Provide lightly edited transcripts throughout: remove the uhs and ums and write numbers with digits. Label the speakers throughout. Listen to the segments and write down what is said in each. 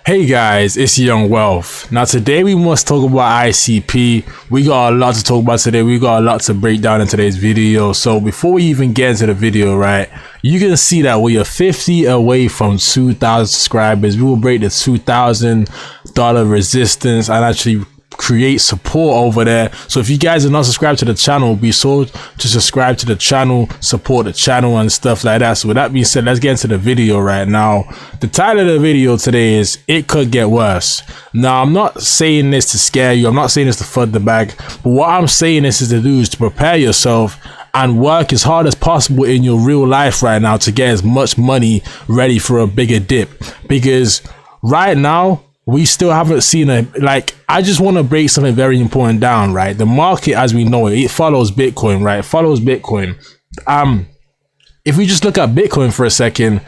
Speaker 1: Hey guys, it's Young Wealth. Now today we must talk about ICP. We got a lot to talk about today. We got a lot to break down in today's video. So before we even get into the video, right, you can see that we are 50 away from 2,000 subscribers. We will break the $2,000 resistance and actually create support over there. So if you guys are not subscribed to the channel, be sure to subscribe to the channel, support the channel and stuff like that. So with that being said, let's get into the video right now. The title of the video today is "It Could Get Worse." Now I'm not saying this to scare you, I'm not saying this to flood the bag, but what I'm saying is to do is to prepare yourself and work as hard as possible in your real life right now to get as much money ready for a bigger dip. Because right now we still haven't seen I just want to break something very important down, right? The market as we know it follows Bitcoin, right? It follows Bitcoin. If we just look at Bitcoin for a second,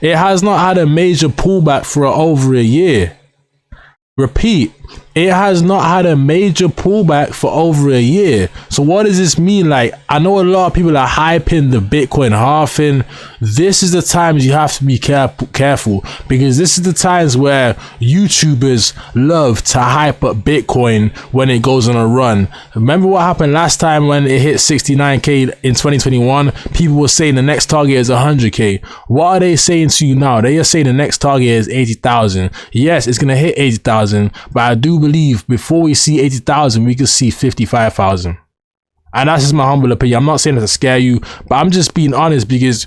Speaker 1: it has not had a major pullback for over a year. Repeat, it has not had a major pullback for over a year. So what does this mean? Like, I know a lot of people are hyping the Bitcoin halving. This is the times you have to be careful, because this is the times where YouTubers love to hype up Bitcoin when it goes on a run. Remember what happened last time when it hit 69k in 2021? People were saying the next target is 100k. What are they saying to you now? They are saying the next target is 80,000. Yes, it's gonna hit 80,000, but I do believe before we see 80,000, we could see 55,000. And that's just my humble opinion. I'm not saying that to scare you, but I'm just being honest, because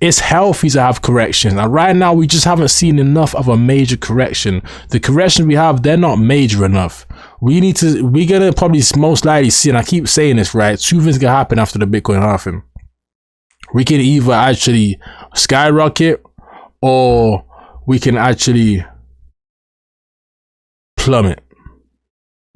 Speaker 1: it's healthy to have corrections. And right now, we just haven't seen enough of a major correction. The correction we have, they're not major enough. We're gonna probably most likely see, and I keep saying this, right? Two things can happen after the Bitcoin halving. We can either actually skyrocket, or we can actually plummet.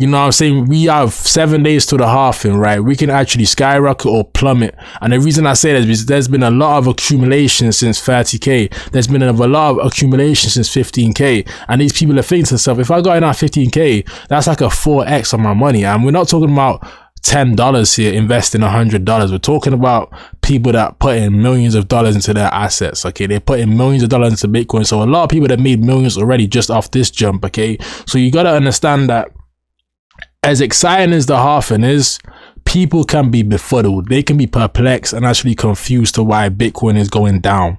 Speaker 1: You know what I'm saying? We have 7 days to the halving, right? We can actually skyrocket or plummet. And the reason I say that is because there's been a lot of accumulation since 30k. There's been a lot of accumulation since 15k. And these people are thinking to themselves, if I got in at 15k, that's like a 4x on my money. And we're not talking about $10 here investing $100. We're talking about people that put in millions of dollars into their assets. Okay, they put in millions of dollars into Bitcoin. So a lot of people that made millions already just off this jump. Okay, so you got to understand that as exciting as the halving is, people can be befuddled. They can be perplexed and actually confused to why Bitcoin is going down.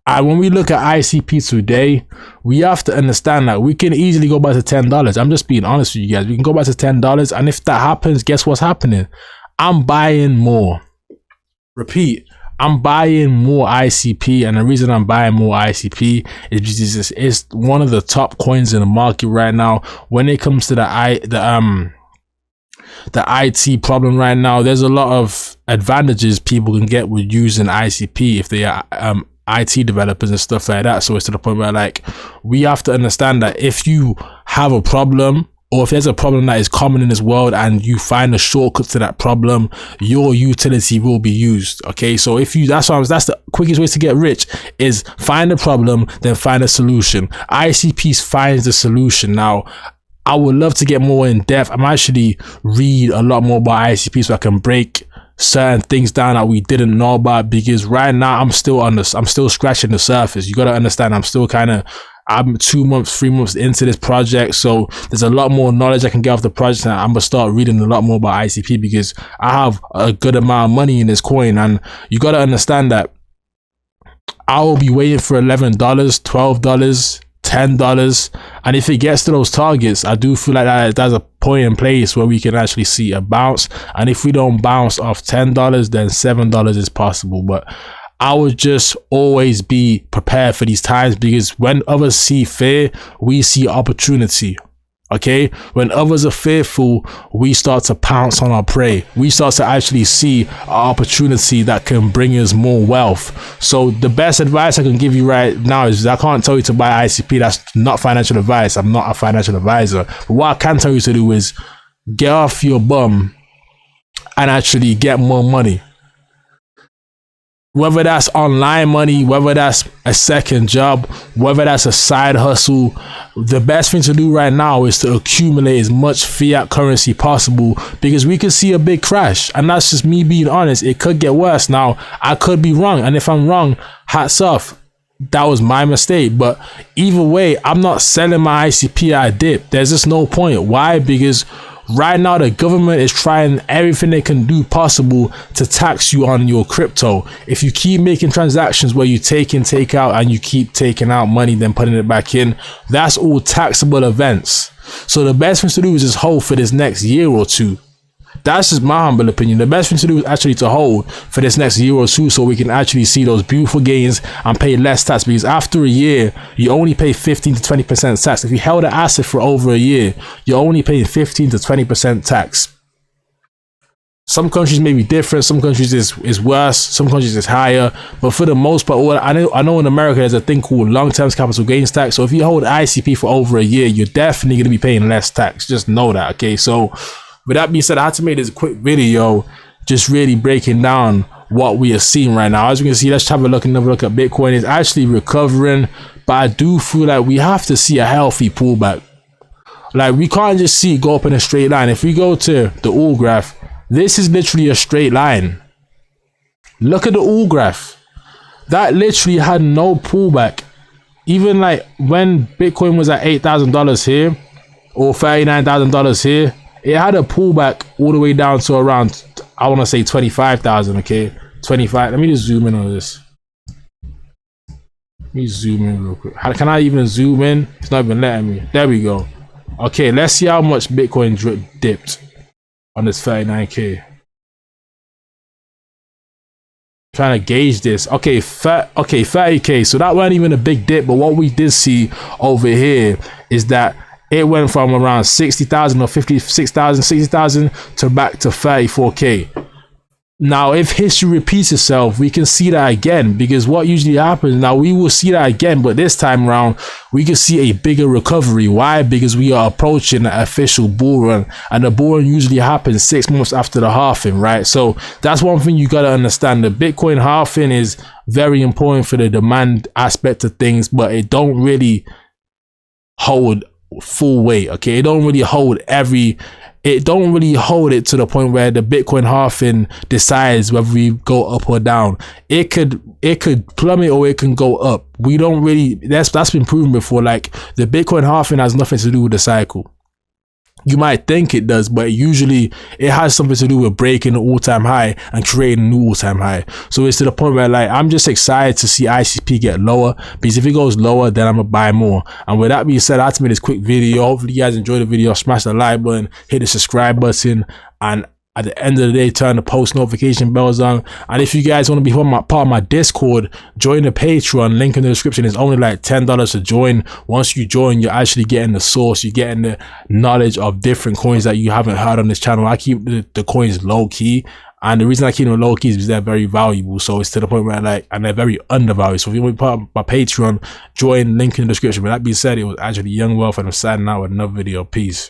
Speaker 1: And when we look at ICP today, we have to understand that we can easily go back to $10. I'm just being honest with you guys. We can go back to $10. And if that happens, guess what's happening? I'm buying more. Repeat, I'm buying more ICP. And the reason I'm buying more ICP is because it's one of the top coins in the market right now. When it comes to the IT problem right now, there's a lot of advantages people can get with using ICP if they are IT developers and stuff like that. So it's to the point where, like, we have to understand that if you have a problem, or if there's a problem that is common in this world and you find a shortcut to that problem, your utility will be used. Okay, so if you, that's the quickest way to get rich, is find a problem, then find a solution. ICP finds the solution. Now, I would love to get more in depth. I'm actually read a lot more about ICP so I can break certain things down that we didn't know about, because right now I'm still scratching the surface. You got to understand, I'm 2 months, 3 months into this project, so there's a lot more knowledge I can get off the project, and I'm gonna start reading a lot more about ICP because I have a good amount of money in this coin. And you got to understand that I will be waiting for $11, $12, $10, and if it gets to those targets, I do feel like there's a point in place where we can actually see a bounce. And if we don't bounce off $10, then $7 is possible. But I would just always be prepared for these times, because when others see fear, we see opportunity. Okay, when others are fearful, we start to pounce on our prey. We start to actually see an opportunity that can bring us more wealth. So the best advice I can give you right now is, I can't tell you to buy ICP. That's not financial advice. I'm not a financial advisor. But what I can tell you to do is get off your bum and actually get more money. Whether that's online money, whether that's a second job, whether that's a side hustle, the best thing to do right now is to accumulate as much fiat currency possible, because we could see a big crash. And that's just me being honest. It could get worse. Now, I could be wrong. And if I'm wrong, hats off. that was my mistake. But either way, I'm not selling my ICP at a dip. There's just no point. Why? Because right now the government is trying everything they can do possible to tax you on your crypto. If you keep making transactions where you take in, take out, and you keep taking out money then putting it back in, that's all taxable events. So the best thing to do is just hold for this next year or two. That's just my humble opinion. The best thing to do is actually to hold for this next year or two, so we can actually see those beautiful gains and pay less tax. Because after a year, you only pay 15 to 20% tax. If you held an asset for over a year, you're only paying 15 to 20% tax. Some countries may be different. Some countries is worse. Some countries is higher. But for the most part, I know in America there's a thing called long-term capital gains tax. So if you hold ICP for over a year, you're definitely going to be paying less tax. Just know that, okay? So with that being said, I had to make this quick video just really breaking down what we are seeing right now. As you can see, let's have another look at Bitcoin. It's actually recovering, but I do feel like we have to see a healthy pullback. Like, we can't just see it go up in a straight line. If we go to the all graph, this is literally a straight line. Look at the all graph. That literally had no pullback. Even like when Bitcoin was at $8,000 here or $39,000 here, it had a pullback all the way down to around, I want to say 25,000, okay? 25. Let me just zoom in on this. Let me zoom in real quick. How can I even zoom in? It's not even letting me. There we go. Okay, let's see how much Bitcoin dipped on this 39K. Trying to gauge this. Okay, 30K. So that wasn't even a big dip, but what we did see over here is that it went from around 60,000 or 56,000, 60,000 to back to 34K. Now, if history repeats itself, we can see that again, because what usually happens, now we will see that again, but this time around, we can see a bigger recovery. Why? Because we are approaching the official bull run, and the bull run usually happens 6 months after the halving, right? So that's one thing you got to understand. The Bitcoin halving is very important for the demand aspect of things, but it don't really hold full weight, okay? It don't really hold it to the point where the Bitcoin halving decides whether we go up or down. It could plummet or it can go up. We don't really, that's been proven before. Like, the Bitcoin halving has nothing to do with the cycle. You might think it does, but usually it has something to do with breaking the all-time high and creating a new all-time high. So it's to the point where, like, I'm just excited to see ICP get lower, because if it goes lower, then I'm gonna buy more. And with that being said, I had to make this quick video. Hopefully you guys enjoyed the video. Smash the like button, hit the subscribe button, and at the end of the day, turn the post notification bells on. And if you guys want to be part of my Discord, join the Patreon. Link in the description. It's only like $10 to join. Once you join, you're actually getting the source. You're getting the knowledge of different coins that you haven't heard on this channel. I keep the coins low key. And the reason I keep them low key is because they're very valuable. So it's to the point where, like, and they're very undervalued. So if you want to be part of my Patreon, join. Link in the description. But that being said, it was actually Young Wealth, and I'm signing out with another video. Peace.